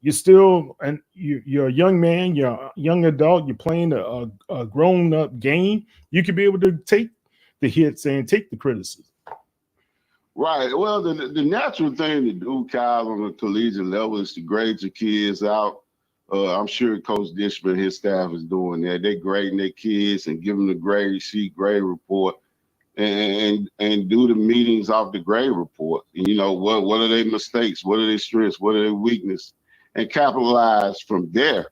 you're still and you're a young man, you're a young adult, you're playing a grown up game. You could be able to take the hits and take the criticism. Right. Well, the natural thing to do, Kyle, on a collegiate level is to grade your kids out. I'm sure Coach Dishman and his staff is doing that. They're grading their kids and giving them the grade sheet, grade report, and do the meetings off the grade report. You know, what are their mistakes? What are their strengths? What are their weaknesses? And capitalize from there.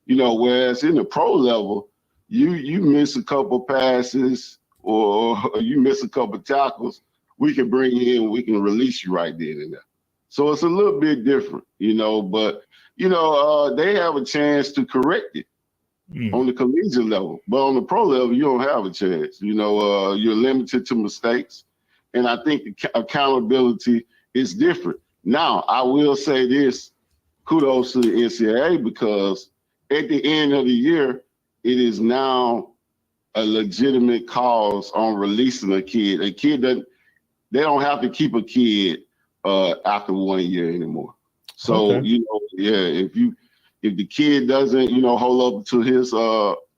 You know, whereas in the pro level, you miss a couple passes or you miss a couple tackles, we can bring you in, we can release you right then and there. So it's a little bit different, you know, but they have a chance to correct it on the collegiate level. But on the pro level, you don't have a chance. You know, you're limited to mistakes. And I think the accountability is different. Now, I will say this, kudos to the NCAA, because at the end of the year, it is now a legitimate cause on releasing a kid. A kid that they don't have to keep a kid after 1 year anymore. So, Okay. you know, yeah, if the kid doesn't, you know, hold up to his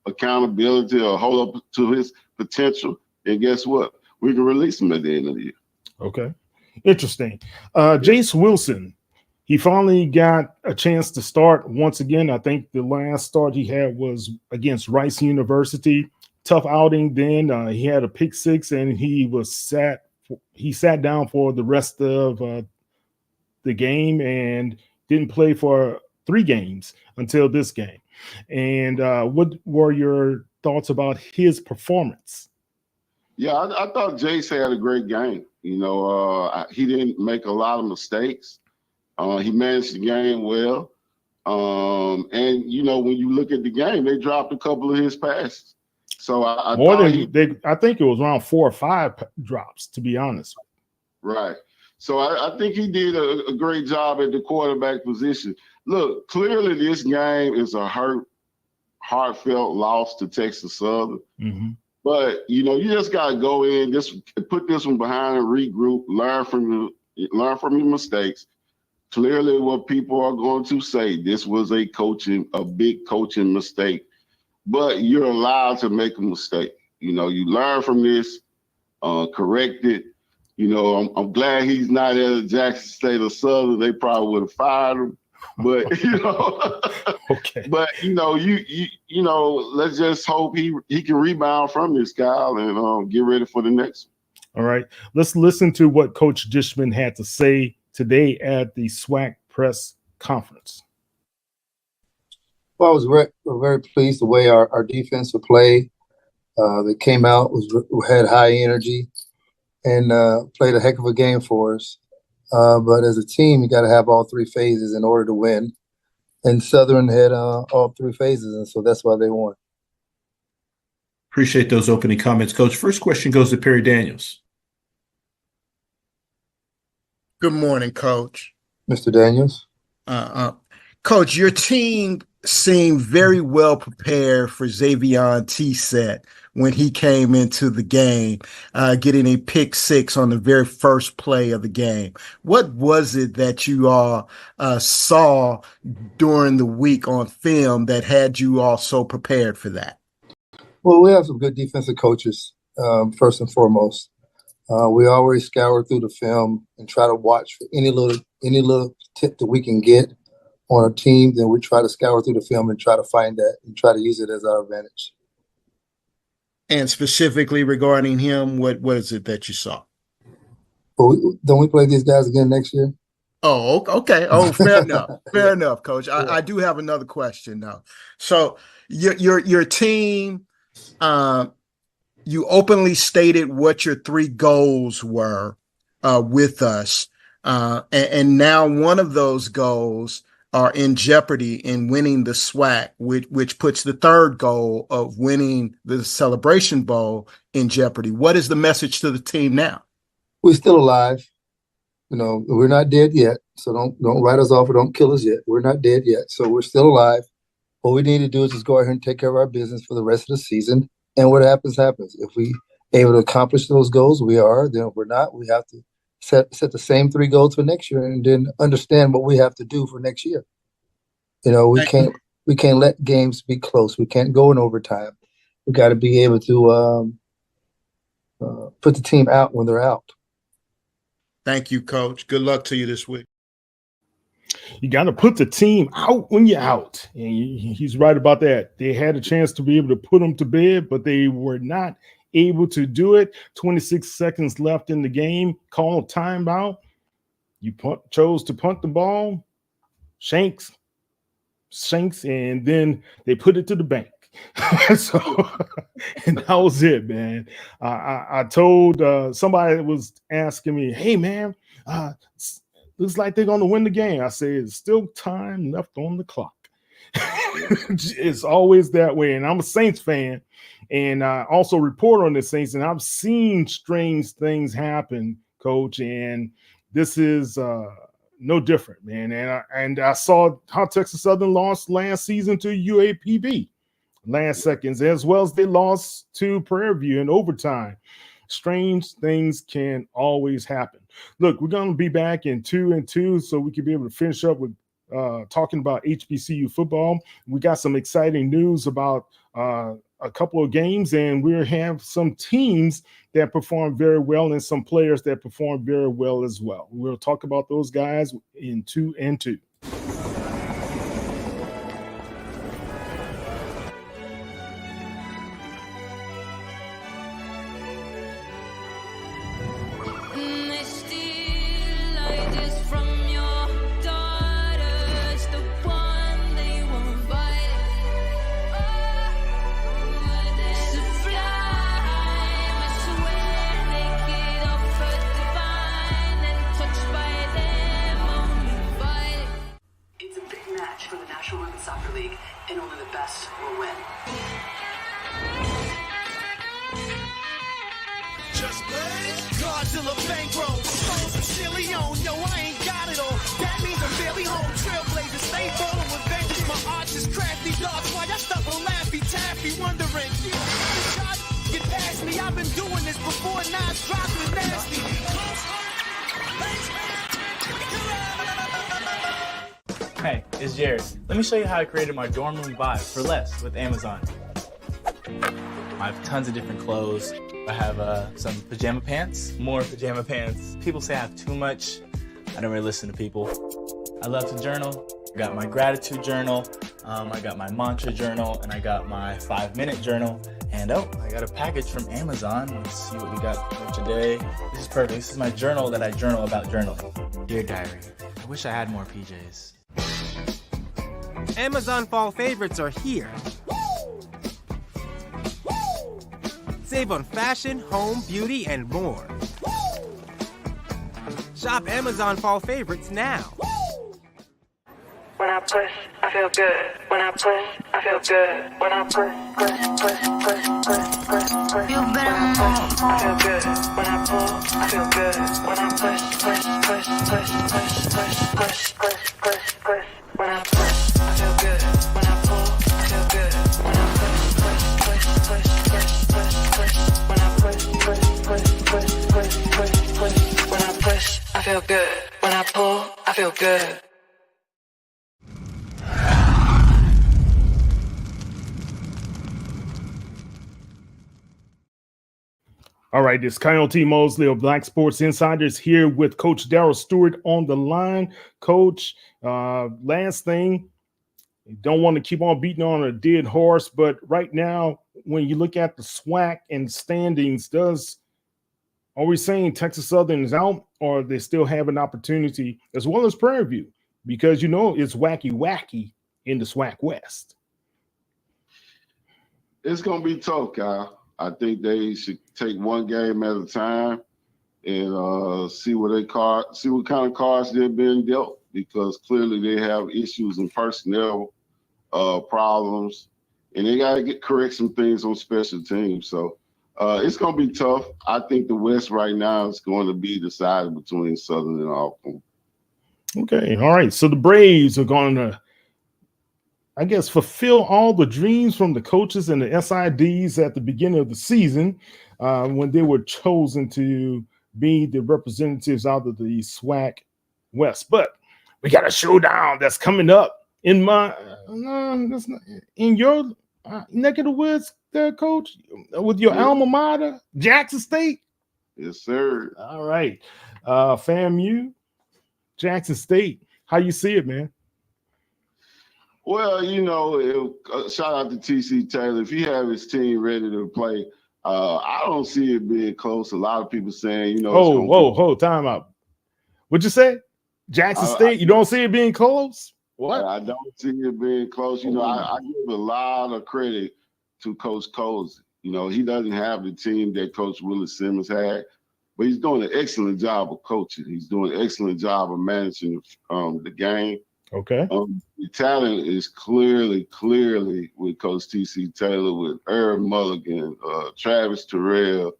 accountability or hold up to his potential, then guess what? We can release him at the end of the year. Okay. Interesting. Jace Wilson, he finally got a chance to start once again. I think the last start he had was against Rice University. Tough outing then. He had a pick six and he sat down for the rest of the game and didn't play for 3 games until this game. And what were your thoughts about his performance? Yeah, I thought Jace had a great game. You know, he didn't make a lot of mistakes. He managed the game well. And, you know, when you look at the game, they dropped a couple of his passes. So I More thought than I think it was around 4 or 5 drops, to be honest. Right. So I think he did a great job at the quarterback position. Look, clearly this game is a heartfelt loss to Texas Southern. Mm-hmm. But, you know, you just got to go in, put this one behind and regroup, learn from your mistakes. Clearly what people are going to say, this was a big coaching mistake. But you're allowed to make a mistake. You know, you learn from this, correct it. You know, I'm glad he's not at Jackson State or Southern. They probably would have fired him. But you know, Okay. But you know, let's just hope he can rebound from this, Kyle, and get ready for the next one. All right. Let's listen to what Coach Dishman had to say today at the SWAC press conference. Well, I was very pleased the way our defense would play. They came out, had high energy, and played a heck of a game for us. But as a team, you got to have all 3 phases in order to win. And Southern had all 3 phases, and so that's why they won. Appreciate those opening comments, Coach. First question goes to Perry Daniels. Good morning, Coach. Mr. Daniels. Coach, your team seemed very well prepared for Xavier Tset when he came into the game, getting a pick 6 on the very first play of the game. What was it that you all saw during the week on film that had you all so prepared for that? Well, we have some good defensive coaches, first and foremost. We always scour through the film and try to watch for any little tip that we can get on a team. Then we try to scour through the film and try to find that and try to use it as our advantage. And specifically regarding him, what is it that you saw? But don't we play these guys again next year? Oh, okay. Oh, fair enough. Fair enough, Coach. I do have another question though. So your team, you openly stated what your 3 goals were with us, and now one of those goals are in jeopardy in winning the SWAC, which puts the 3rd goal of winning the Celebration Bowl in jeopardy. What is the message to the team now? We're still alive. You know, we're not dead yet. So don't write us off or don't kill us yet. We're not dead yet. So we're still alive. What we need to do is just go ahead and take care of our business for the rest of the season. And what happens, happens. If we able to accomplish those goals, we are. Then if we're not, we have to set the same 3 goals for next year and then understand what we have to do for next year. You know, we can't let games be close. We can't go in overtime. We got to be able to put the team out when they're out. Thank you, Coach. Good luck to you this week. You got to put the team out when you're out. And he's right about that. They had a chance to be able to put them to bed, but they were not able to do it. 26 seconds left in the game. Call timeout. You chose to punt the ball. Shanks, and then they put it to the bank. So, and that was it, man. I told somebody that was asking me, hey, man, looks like they're going to win the game. I said, it's still time left on the clock. It's always that way. And I'm a Saints fan, and I also report on the Saints, and I've seen strange things happen, Coach, and this is no different, man. And I saw how Texas Southern lost last season to UAPB last seconds, as well as they lost to Prairie View in overtime. Strange things can always happen. Look, we're going to be back in 2-2, so we can be able to finish up with talking about HBCU football. We got some exciting news about a couple of games, and we have some teams that perform very well and some players that perform very well as well. We'll talk about those guys in 2-2. Hey, it's Jared. Let me show you how I created my dorm room vibe for less with Amazon. I have tons of different clothes. I have some pajama pants, more pajama pants. People say I have too much. I don't really listen to people. I love to journal. I got my gratitude journal, I got my mantra journal, and I got my 5-minute journal. And oh, I got a package from Amazon. Let's see what we got for today. This is perfect. This is my journal that I journal about journaling. Dear Diary, I wish I had more PJs. Amazon fall favorites are here. Save on fashion, home, beauty, and more. Shop Amazon fall favorites now. When I push, I feel good. When I push, I feel good. When I push. Feel better I feel good. When I pull, I feel good. When I push. When I push, I feel good. When I pull, I feel good. When I When I push, I feel good. When I pull, I feel good. All right, this Kyle T. Mosley of Black Sports Insiders here with Coach Darryl Stewart on the line. Coach, last thing, you don't want to keep on beating on a dead horse, but right now, when you look at the SWAC and standings, are we saying Texas Southern is out, or they still have an opportunity, as well as Prairie View? Because you know it's wacky in the SWAC West. It's going to be tough, Kyle. I think they should take one game at a time and see what kind of cards they're being dealt, because clearly they have issues in personnel problems, and they got to correct some things on special teams. So it's going to be tough. I think the West right now is going to be decided between Southern and Alcorn. Okay, all right. So the Braves are going to, I guess, fulfill all the dreams from the coaches and the SIDs at the beginning of the season when they were chosen to be the representatives out of the SWAC West. But we got a showdown that's coming up In my no, that's not in your neck of the woods, there, coach, with your Yeah. alma mater, Jackson State. Yes, sir. All right, FAMU, Jackson State. How you see it, man? Well, shout out to TC Taylor. If he have his team ready to play, I don't see it being close. A lot of people saying, it's Oh, going to whoa, hold time out. What'd you say? Jackson State? You don't see it being close? What? I don't see it being close. I give a lot of credit to Coach Coles. He doesn't have the team that Coach Willis Simmons had, but he's doing an excellent job of coaching. He's doing an excellent job of managing the game. Okay. The talent is clearly with Coach T.C. Taylor, with Herb Mulligan, Travis Terrell,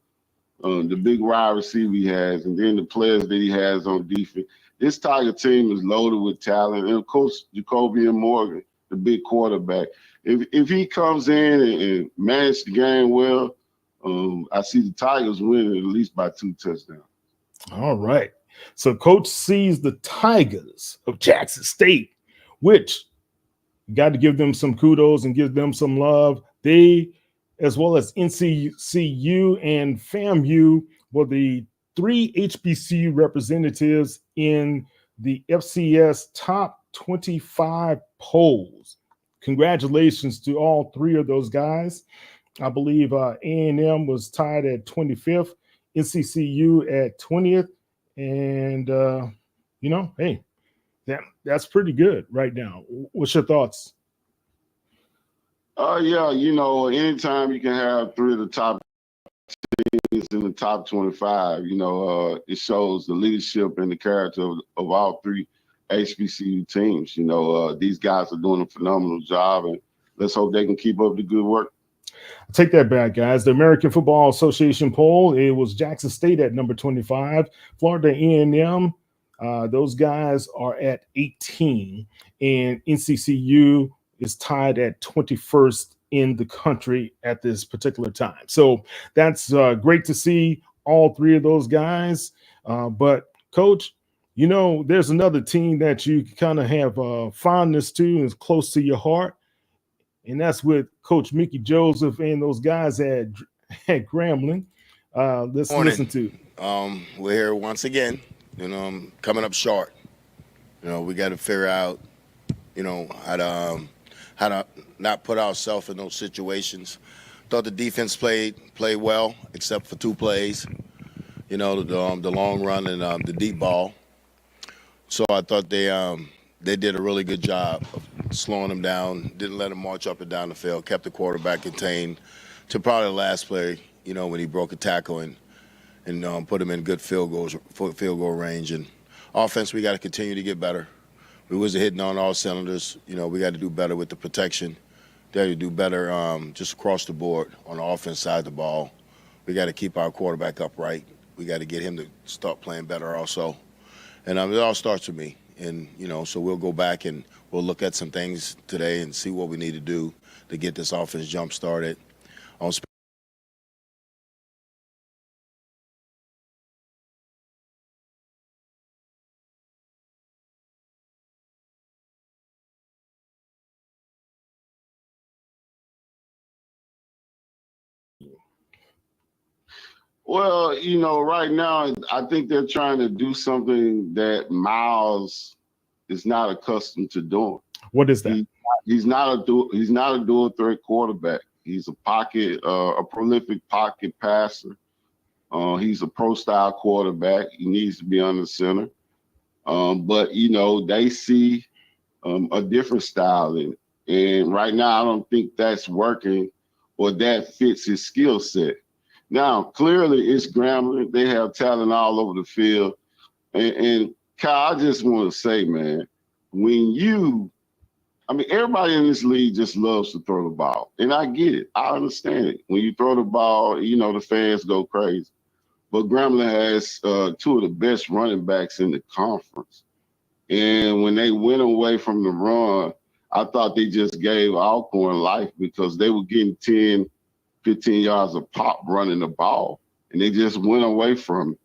the big wide receiver he has, and then the players that he has on defense. This Tiger team is loaded with talent, and of course, Jacobian Morgan, the big quarterback. If he comes in and manages the game well, I see the Tigers winning at least by 2 touchdowns. All right. So Coach sees the Tigers of Jackson State, which you got to give them some kudos and give them some love. They, as well as NCCU and FAMU, were the 3 HBCU representatives in the FCS top 25 polls. Congratulations to all 3 of those guys. I believe A&M was tied at 25th, NCCU at 20th. And, hey, that's pretty good right now. What's your thoughts? Yeah, anytime you can have 3 of the top teams in the top 25, it shows the leadership and the character of all 3 HBCU teams. These guys are doing a phenomenal job, and let's hope they can keep up the good work. Take that back, guys. The American Football Association poll, it was Jackson State at number 25, Florida A&M. Those guys are at 18, and NCCU is tied at 21st in the country at this particular time. So that's great to see all 3 of those guys. But, Coach, there's another team that you kind of have fondness to and is close to your heart, and that's with Coach Mickey Joseph and those guys at Grambling. Let's listen to. We're here once again. Coming up short. We got to figure out, how to not put ourselves in those situations. Thought the defense played well, except for 2 plays. The long run and the deep ball. So I thought they did a really good job of slowing them down, didn't let them march up and down the field, kept the quarterback contained to probably the last play, when he broke a tackle and put him in good field goal range. And offense, we got to continue to get better. We wasn't hitting on all cylinders. We got to do better with the protection. Got to do better just across the board on the offense side of the ball. We got to keep our quarterback upright. We got to get him to start playing better also. And it all starts with me. And, so we'll go back and we'll look at some things today and see what we need to do to get this offense jump started. Well, right now, I think they're trying to do something that Miles is not accustomed to doing. What is that? He's not a dual threat quarterback. He's a prolific pocket passer. He's a pro style quarterback. He needs to be on the center. But they see a different style in it. And right now, I don't think that's working or that fits his skill set. Now, clearly, it's Grambling. They have talent all over the field. And Kyle, I just want to say, man, everybody in this league just loves to throw the ball. And I get it. I understand it. When you throw the ball, the fans go crazy. But Grambling has 2 of the best running backs in the conference. And when they went away from the run, I thought they just gave Alcorn life because they were getting 10, 15 yards of pop running the ball. And they just went away from it.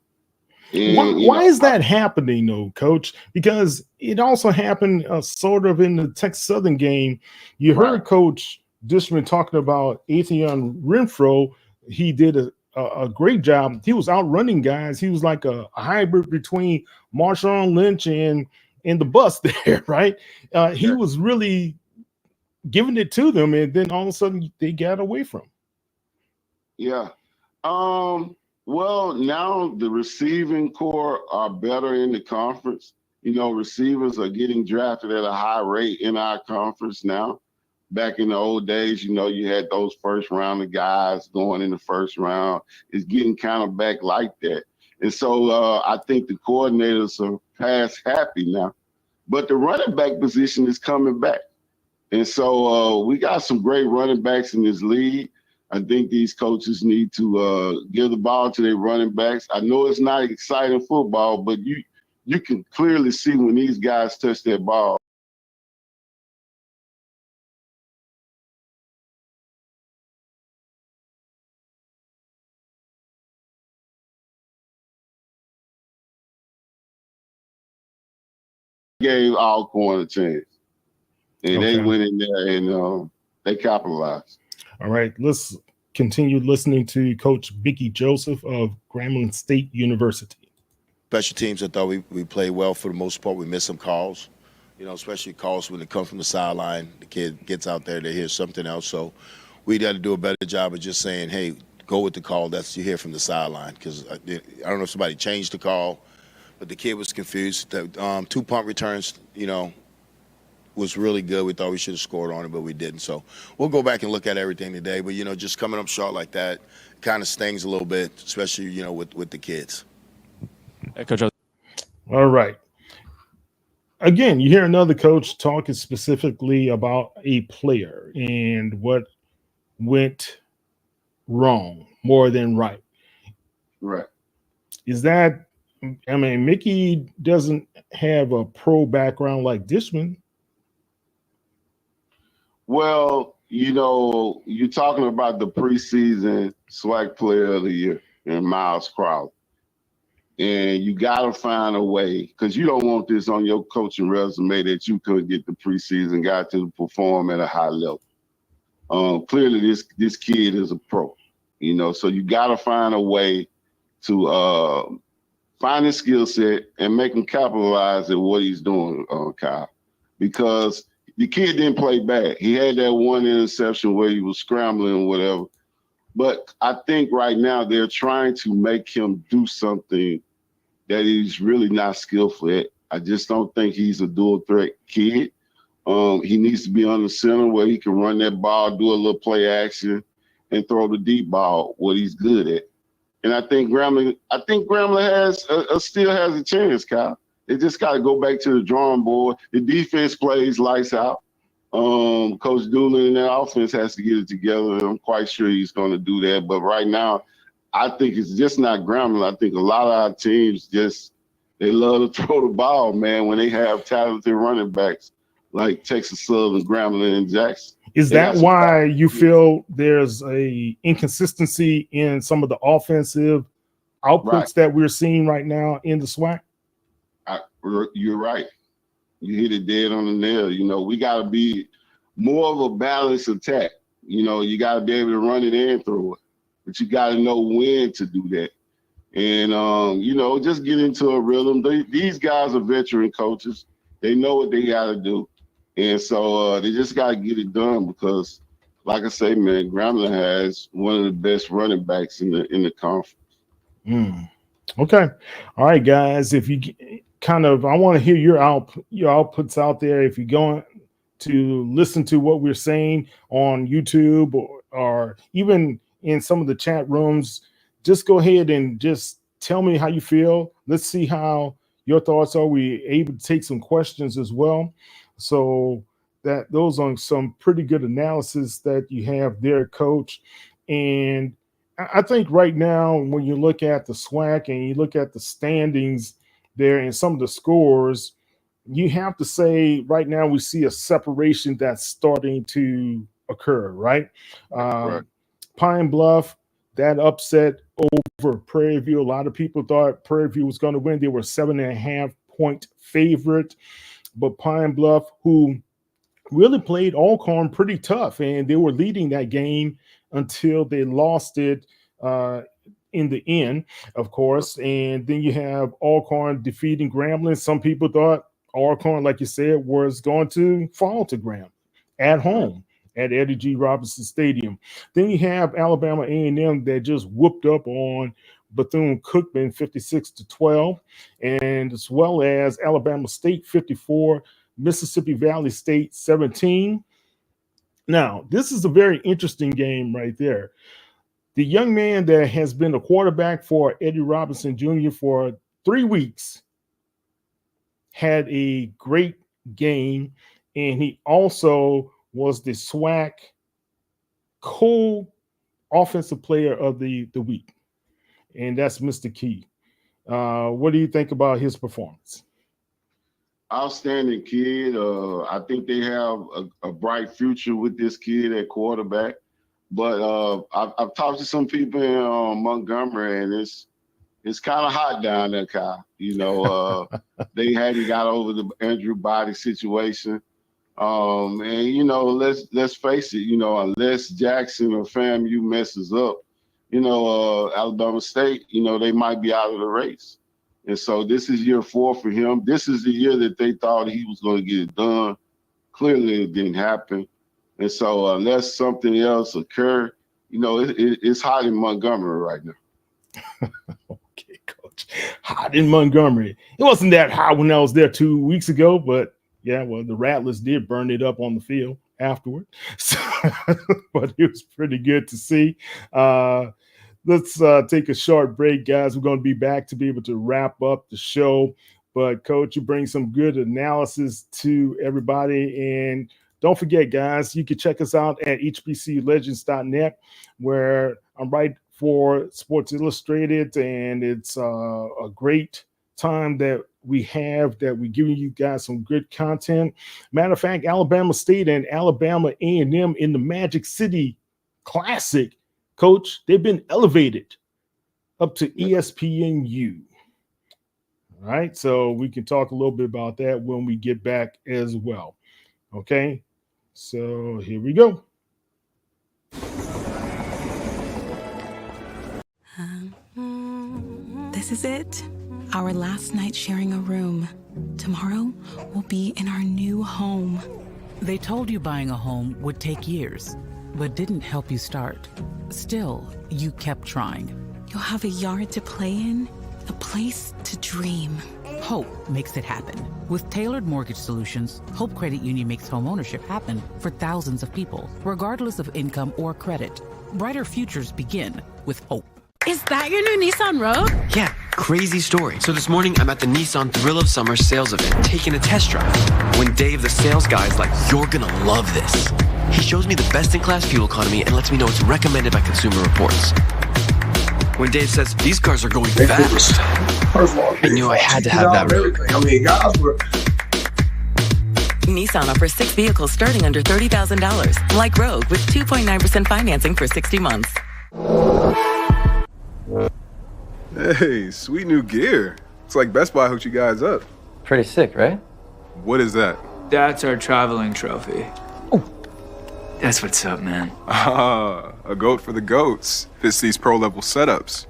And Why is that happening, though, Coach? Because it also happened sort of in the Texas Southern game. You heard Coach Dishman talking about Atheon Renfro. He did a great job. He was outrunning guys. He was like a hybrid between Marshawn Lynch and the bus there, right? He was really giving it to them, and then all of a sudden they got away from him. Yeah. Well, now the receiving core are better in the conference. You know, receivers are getting drafted at a high rate in our conference now. Back in the old days, you know, you had those first round of guys going in the first round. It's getting kind of back like that. And so I think the coordinators are past happy now. But the running back position is coming back. And so we got some great running backs in this league. I think these coaches need to give the ball to their running backs. I know it's not exciting football, but you can clearly see when these guys touch that ball. Gave Alcorn a chance, and they went in there and they capitalized. All right, let's continue listening to Coach Mickey Joseph of Grambling State University. Special teams, I thought we played well for the most part. We missed some calls, you know, especially calls when they come from the sideline. The kid gets out there, they hear something else. So we got to do a better job of just saying, hey, go with the call that's you hear from the sideline. Because I don't know if somebody changed the call, but the kid was confused. The 2 punt returns, you know, was really good. We thought we should have scored on it, but we didn't. So we'll go back and look at everything today. But, you know, just coming up short like that kind of stings a little bit, especially, you know, with the kids. Hey, Coach. All right. Again, you hear another coach talking specifically about a player and what went wrong more than right. Right. Is that, I mean, Mickey doesn't have a pro background like Dishman. Well, you know, you're talking about the preseason SWAC player of the year and Miles Crowley. And you got to find a way, because you don't want this on your coaching resume that you couldn't get the preseason guy to perform at a high level. Clearly, this kid is a pro, you know, so you got to find a way to find his skill set and make him capitalize at what he's doing, Kyle, because the kid didn't play bad. He had that one interception where he was scrambling or whatever. But I think right now they're trying to make him do something that he's really not skillful at. I just don't think he's a dual threat kid. He needs to be on the center where he can run that ball, do a little play action, and throw the deep ball, what he's good at. And I think Grambling still has a chance, Kyle. They just got to go back to the drawing board. The defense plays lights out. Coach Doolin and that offense has to get it together. And I'm quite sure he's going to do that. But right now, I think it's just not Grambling. I think a lot of our teams they love to throw the ball, man, when they have talented running backs like Texas Southern, Grambling, and Jackson. Is that why you feel there's a inconsistency in some of the offensive outputs that we're seeing right now in the SWAC? You're right. You hit it dead on the nail. You know, we got to be more of a balanced attack. You know, you got to be able to run it and throw it, but you got to know when to do that. And, you know, just get into a rhythm. These guys are veteran coaches. They know what they got to do. And so they just got to get it done because, like I say, man, Grambling has one of the best running backs in the conference. Okay. All right, guys. If you kind of, I want to hear your outputs out there. If you're going to listen to what we're saying on YouTube or even in some of the chat rooms, just go ahead and just tell me how you feel. Let's see how your thoughts are. We able to take some questions as well. So that those are some pretty good analysis that you have there, Coach. And I think right now, when you look at the SWAC and you look at the standings there and some of the scores, you have to say right now we see a separation that's starting to occur, right? Right. Pine Bluff that upset over Prairie View. A lot of people thought Prairie View was going to win. They were 7.5-point favorite, but Pine Bluff, who really played Alcorn pretty tough, and they were leading that game until they lost it in the end, of course. And then you have Alcorn defeating Grambling. Some people thought Alcorn, like you said, was going to fall to Grambling at home at Eddie G. Robinson Stadium. Then you have Alabama A&M that just whooped up on Bethune-Cookman 56-12, and as well as Alabama State 54, Mississippi Valley State 17. Now, this is a very interesting game right there. The young man that has been a quarterback for Eddie Robinson Jr. for 3 weeks had a great game, and he also was the SWAC co-offensive player of the week, and that's Mr. Key. What do you think about his performance? Outstanding kid. I think they have a bright future with this kid at quarterback. But I've talked to some people in Montgomery, and it's kind of hot down there, Kyle. You know, they hadn't got over the Andrew Body situation. And you know, let's face it, you know, unless Jackson or FAMU messes up, you know, Alabama State, you know, they might be out of the race. And so this is year 4 for him. This is the year that they thought he was going to get it done. Clearly it didn't happen. And so unless something else occur, you know, it's hot in Montgomery right now. Okay, Coach. Hot in Montgomery. It wasn't that hot when I was there 2 weeks ago, but yeah, well, the Rattlers did burn it up on the field afterward. So, but it was pretty good to see. Let's take a short break, guys. We're going to be back to be able to wrap up the show. But, Coach, you bring some good analysis to everybody. And don't forget, guys, you can check us out at hbclegends.net, where I'm right for Sports Illustrated. And it's a great time that we have that we're giving you guys some good content. Matter of fact, Alabama State and Alabama A&M in the Magic City Classic, Coach, they've been elevated up to ESPNU. All right, so we can talk a little bit about that when we get back as well. Okay, so here we go. This is it. Our last night sharing a room. Tomorrow we'll be in our new home. They told you buying a home would take years, but didn't help you start. Still, you kept trying. You'll have a yard to play in, a place to dream. Hope makes it happen. With tailored mortgage solutions, Hope Credit Union makes homeownership happen for thousands of people, regardless of income or credit. Brighter futures begin with Hope. Is that your new Nissan Rogue? Yeah, crazy story. So this morning, I'm at the Nissan Thrill of Summer sales event, taking a test drive. When Dave, the sales guy, is like, "You're gonna love this." He shows me the best-in-class fuel economy and lets me know it's recommended by Consumer Reports. When Dave says, "These cars are going fast," First of all, I knew I had to have that Rogue. I mean, guys were... Nissan offers 6 vehicles starting under $30,000, like Rogue, with 2.9% financing for 60 months. Hey, sweet new gear. It's like Best Buy hooked you guys up. Pretty sick, right? What is that? That's our traveling trophy. Oh, that's what's up, man. Ah, a goat for the goats. Fits these pro-level setups.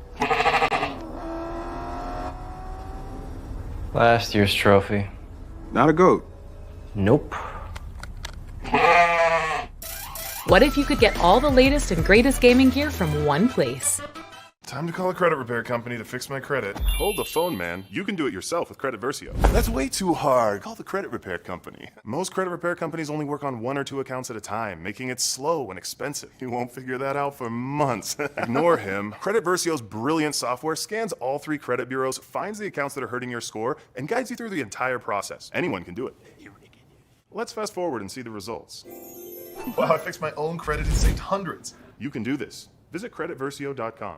Last year's trophy. Not a goat. Nope. What if you could get all the latest and greatest gaming gear from one place? Time to call a credit repair company to fix my credit. Hold the phone, man. You can do it yourself with Credit Versio. That's way too hard. Call the credit repair company. Most credit repair companies only work on 1 or 2 accounts at a time, making it slow and expensive. You won't figure that out for months. Ignore him. Credit Versio's brilliant software scans all 3 credit bureaus, finds the accounts that are hurting your score, and guides you through the entire process. Anyone can do it. Let's fast forward and see the results. Wow, I fixed my own credit and saved hundreds. You can do this. Visit creditversio.com.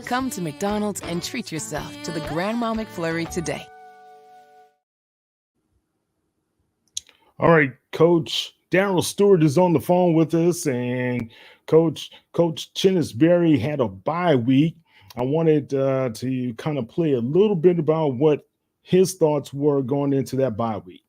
Come to McDonald's and treat yourself to the Grandma McFlurry today. All right, Coach, Daryl Stewart is on the phone with us, and Coach Chinnisberry had a bye week. I wanted to kind of play a little bit about what his thoughts were going into that bye week.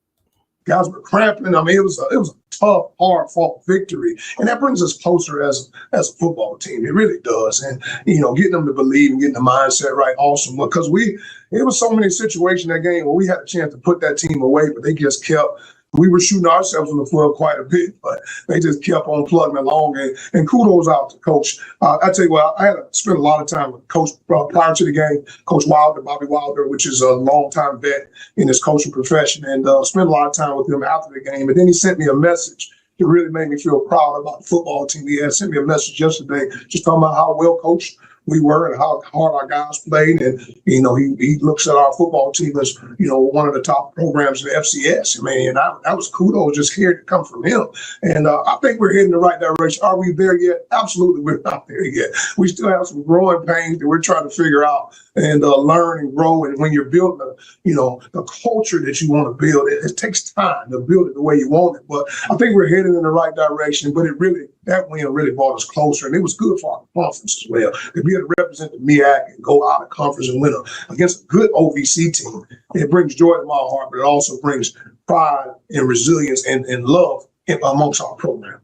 Guys were cramping. I mean, it was a tough, hard-fought victory, and that brings us closer as a football team. It really does, and getting them to believe and getting the mindset right, awesome. Because it was so many situations in that game where we had a chance to put that team away, but they just kept. We were shooting ourselves in the foot quite a bit, but they just kept on plugging along. And kudos out to Coach. I tell you what, I had to spend a lot of time with Coach prior to the game, Coach Wilder, Bobby Wilder, which is a longtime vet in his coaching profession, and spent a lot of time with him after the game. And then he sent me a message that really made me feel proud about the football team. He had sent me a message yesterday just talking about how well coached we were and how hard our guys played. And, he looks at our football team as, one of the top programs in the FCS. I mean, and that was kudos just hearing it come from him. And I think we're heading the right direction. Are we there yet? Absolutely, we're not there yet. We still have some growing pains that we're trying to figure out and learn and grow. And when you're building the culture that you want to build, it takes time to build it the way you want it. But I think we're heading in the right direction. But that win really brought us closer, and it was good for our conference as well. To be able to represent the MEAC and go out of conference and win against a good OVC team, it brings joy to my heart, but it also brings pride and resilience and love amongst our program.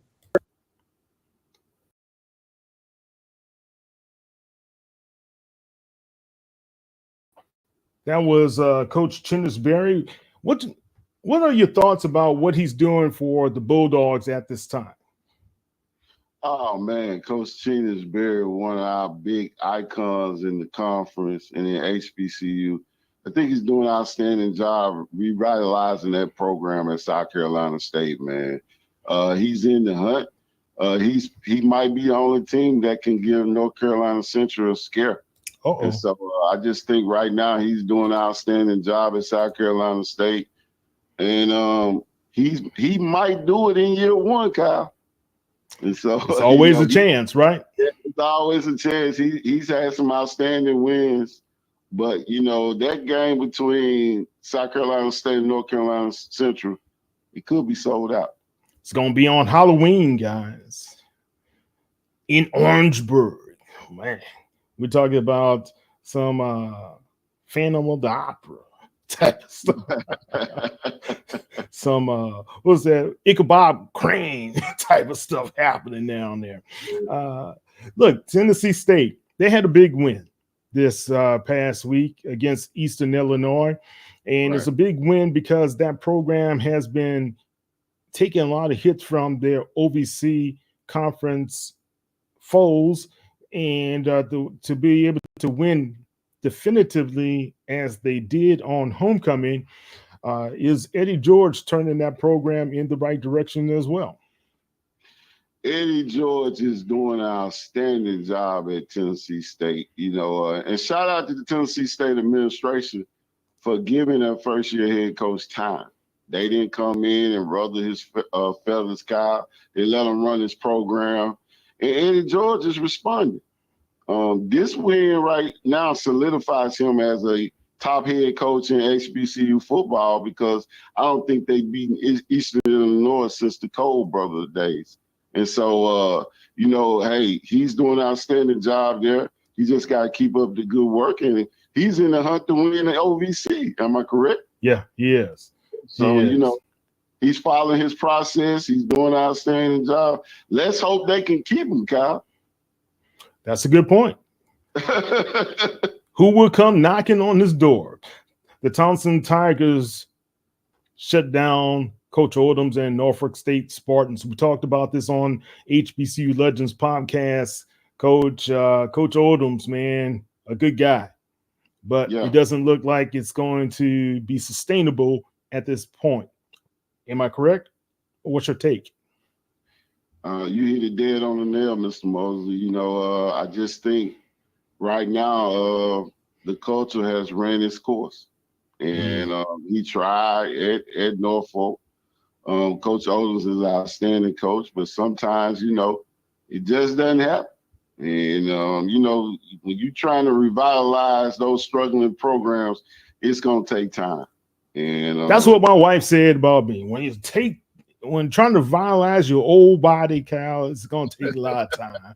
That was Coach Chinnisberry. What are your thoughts about what he's doing for the Bulldogs at this time? Oh, man, Coach Chinnisberry, one of our big icons in the conference and in HBCU. I think he's doing an outstanding job revitalizing that program at South Carolina State, man. He's in the hunt. He might be the only team that can give North Carolina Central a scare. And so I just think right now he's doing an outstanding job at South Carolina State. And he might do it in year one, Kyle. And so it's always a chance, right? It's always a chance. He's had some outstanding wins, but that game between South Carolina State and North Carolina Central, it could be sold out. It's gonna be on Halloween, guys, in Orangeburg. Man, we're talking about some Phantom of the Opera type of stuff. Some what's that, Ichabod Crane type of stuff happening down there. Look, Tennessee State, they had a big win this past week against Eastern Illinois, and It's a big win because that program has been taking a lot of hits from their OVC conference foes, and to be able to win definitively as they did on homecoming, is Eddie George turning that program in the right direction as well? Eddie George is doing an outstanding job at Tennessee State, and shout out to the Tennessee State administration for giving their first-year head coach time. They didn't come in and rubber his feathers, Kyle. They let him run his program, and Eddie George is responding. This win right now solidifies him as a top head coach in HBCU football, because I don't think they've beaten Eastern Illinois since the Cole Brothers days. And so, hey, he's doing an outstanding job there. He just got to keep up the good work, and he's in the hunt to win the OVC. Am I correct? Yeah, he is. So, he's following his process. He's doing an outstanding job. Let's hope they can keep him, Kyle. That's a good point. Who will come knocking on his door? The Townsend Tigers shut down Coach Odoms and Norfolk State Spartans. We talked about this on HBCU Legends podcast. Coach Odoms, man, a good guy, but it doesn't look like it's going to be sustainable at this point. Am I correct? What's your take? You hit it dead on the nail, Mr. Mosley. I just think right now the culture has ran its course, and he tried at Norfolk. Coach Odoms is an outstanding coach, but sometimes it just doesn't happen. And when you're trying to revitalize those struggling programs, it's gonna take time. And that's what my wife said about me. When when trying to vitalize your old body, Cal, it's gonna take a lot of time.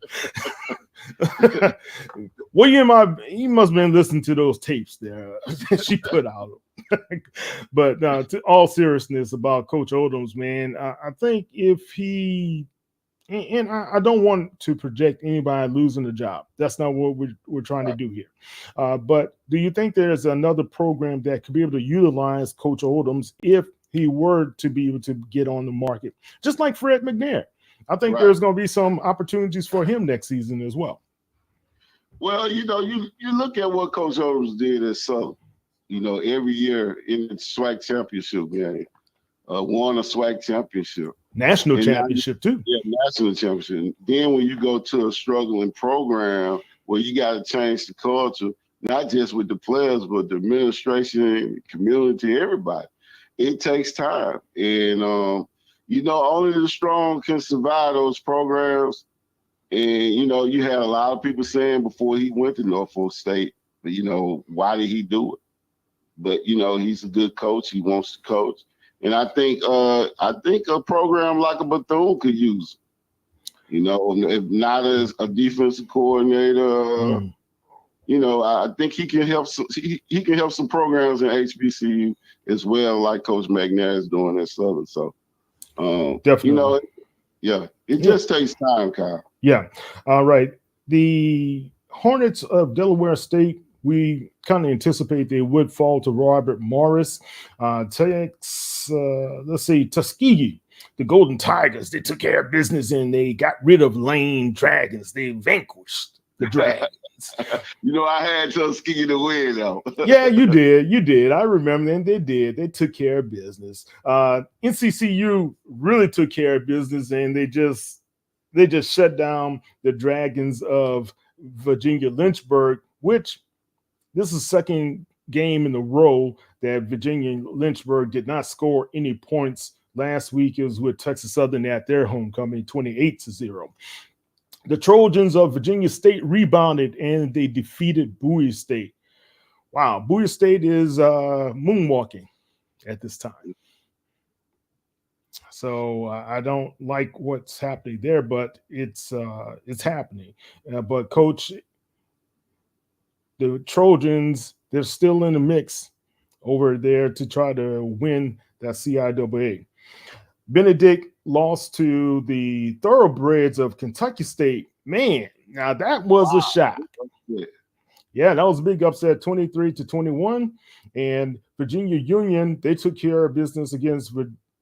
Well, you must have been listening to those tapes there she put out. But to all seriousness about Coach Odoms, man, I think if he and I don't want to project anybody losing a job. That's not what we're trying to do here. But do you think there's another program that could be able to utilize Coach Odoms if he were to be able to get on the market, just like Fred McNair? I think there's going to be some opportunities for him next season as well. Well, you look at what Coach Odoms did at Southern. Every year in the SWAC championship game, won a SWAC championship. National championship too. Yeah, national championship. Then when you go to a struggling program where you got to change the culture, not just with the players, but the administration, the community, everybody, it takes time. And, only the strong can survive those programs. And, you had a lot of people saying before he went to Norfolk State, why did he do it? But, he's a good coach. He wants to coach. And I think a program like a Bethune could use him. If not as a defensive coordinator, I think he can help. He can help some programs in HBCU as well, like Coach McNair is doing at Southern. So, definitely, it just takes time, Kyle. Yeah. All right. The Hornets of Delaware State, we kind of anticipate they would fall to Robert Morris. Tuskegee, the Golden Tigers, they took care of business and they got rid of Lane Dragons. They vanquished the Dragons. I had Tuskegee to win, though. Yeah, you did. I remember them. They did. They took care of business. NCCU really took care of business, and they just shut down the Dragons of Virginia Lynchburg, which this is the second game in a row that Virginia Lynchburg did not score any points. Last week it was with Texas Southern at their homecoming, 28-0. The Trojans of Virginia State rebounded and they defeated Bowie State. Wow, Bowie State is moonwalking at this time. So I don't like what's happening there, but it's happening. But Coach, the Trojans, they're still in the mix over there to try to win that CIAA. Benedict lost to the Thoroughbreds of Kentucky State. Man, now that was a shock. Yeah, that was a big upset, 23-21. And Virginia Union, they took care of business against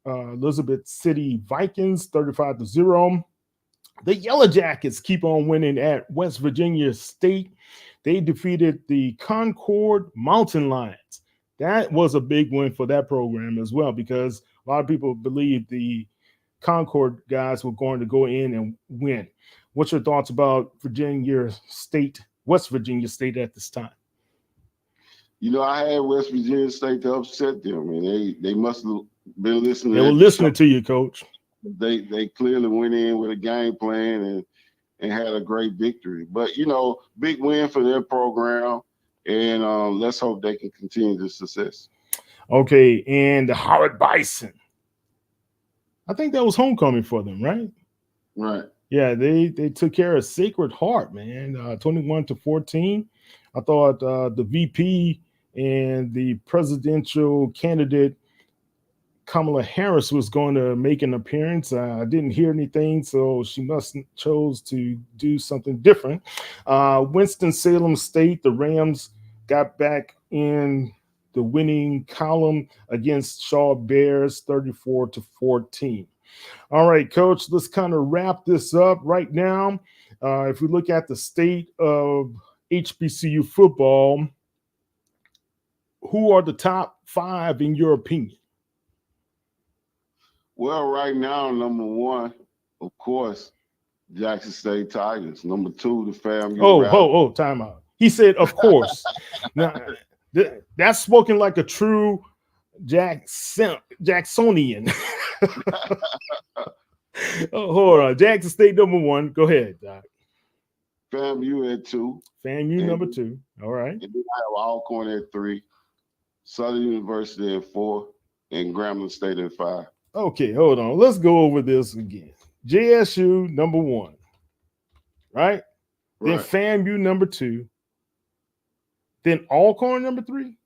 Elizabeth City Vikings, 35-0. The Yellow Jackets keep on winning at West Virginia State. They defeated the Concord Mountain Lions. That was a big win for that program as well, because a lot of people believe the Concord guys were going to go in and win. What's your thoughts about West Virginia State at this time? I had West Virginia State to upset them, and they must have been listening. They were listening to you, Coach. They clearly went in with a game plan and had a great victory. But, big win for their program, and let's hope they can continue the success. Okay, and the Howard Bison. I think that was homecoming for them, right? Right. Yeah, they took care of Sacred Heart, man, 21-14. I thought the VP and the presidential candidate Kamala Harris was going to make an appearance. I didn't hear anything, so she must chose to do something different. Winston-Salem State, the Rams got back in the winning column against Shaw Bears, 34-14. All right, Coach, let's kind of wrap this up right now. If we look at the state of HBCU football, who are the top 5 in your opinion? Well, right now, number 1, of course, Jackson State Tigers. Number 2, the FAMU. Time out. He said, of course. Now, that's spoken like a true Jacksonian. Hold on. Jackson State number 1. Go ahead, Doc. FAMU at 2. FAMU number 2. All right. And then I have Alcorn at 3. Southern University at 4. And Grambling State at 5. Okay, hold on. Let's go over this again. JSU number 1, right? Then Right. FAMU number 2. Then Alcorn number 3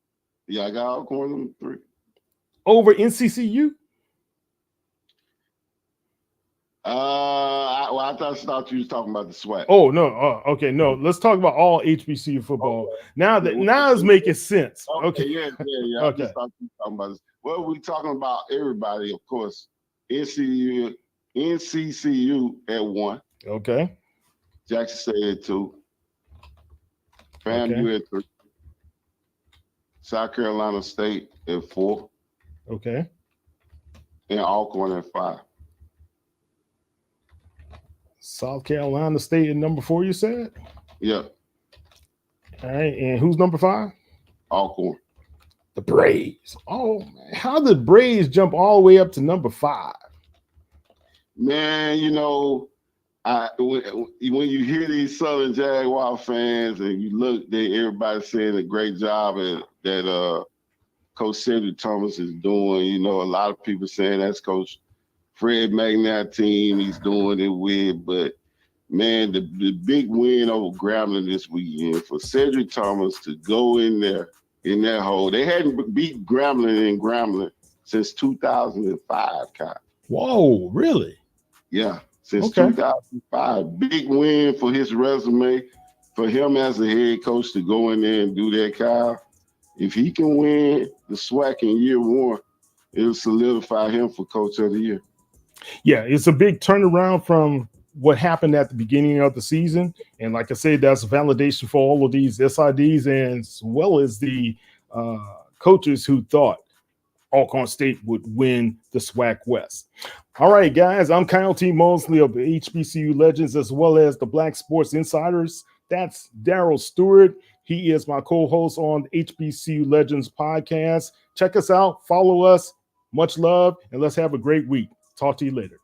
Yeah, I got Alcorn number 3. over NCCU. I thought you was talking about the SWAC. Oh no. Okay, no. Let's talk about all HBCU football. Now it's making sense. Okay. Yeah. I Okay. just thought you were talking about this. Well, we're talking about everybody, of course. NCCU at 1. Okay. Jackson State at 2. FAMU at 3. South Carolina State at 4. Okay. And Alcorn at 5. South Carolina State at number 4, you said? Yeah. All right. And who's number 5? Alcorn. The Braves. Oh man. How did Braves jump all the way up to number 5? Man, when you hear these Southern Jaguar fans and you look, everybody saying a great job that Coach Cedric Thomas is doing. A lot of people saying that's Coach Fred McNair team he's doing it with. But man, the big win over Grambling this weekend for Cedric Thomas to go in there in that hole. They hadn't beat Grambling since 2005, Kyle. Whoa, really? Yeah, since 2005. Big win for his resume, for him as a head coach to go in there and do that, Kyle. If he can win the SWAC in year 1, it'll solidify him for Coach of the Year. Yeah, it's a big turnaround from what happened at the beginning of the season. And like I said, that's validation for all of these SIDs and as well as the coaches who thought Alcorn State would win the SWAC West. All right, guys, I'm Kyle T. Mosley of the HBCU Legends as well as the Black Sports Insiders. That's Daryl Stewart. He is my co-host on the HBCU Legends podcast. Check us out, follow us. Much love, and let's have a great week. Talk to you later.